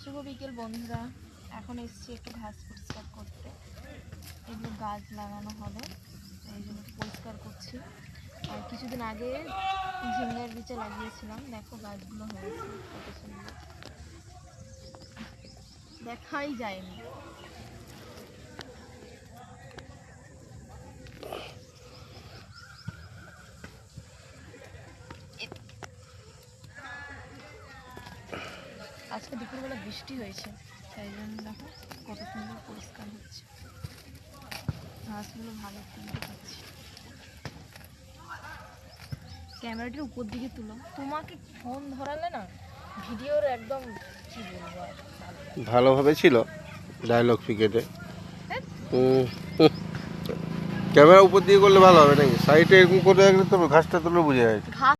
শুভ বিকেল বন্ধুরা, এখন এসেছি একটু ঘাস পরিষ্কার করতে। এগুলো গাছ লাগানো হবে, এই জন্য পরিষ্কার করছি। আর কিছুদিন আগে ঝিঙ্গার বীজে লাগিয়েছিলাম, দেখো গাছগুলো হয়েছে কত সুন্দর, দেখাই যায়নি। আজকে দুপুরবেলা বৃষ্টি হয়েছে, তাই জন্য দেখো কত সুন্দর পরিষ্কার হচ্ছে, ঘাসগুলো ভালো তুলতে পারছি। ক্যামেরাটির উপর দিকে তুলো, তোমাকে ফোন ধরালে না ভিডিওর একদম কি বলবো আর ভালোভাবে ছিল ডায়লগ পিকেটে। ক্যামেরা উপর দিয়ে করলে ভালো হবে নাকি? সাইডে এরকম করে রাখলে তো ঘাসটা তুলে বোঝা যায়।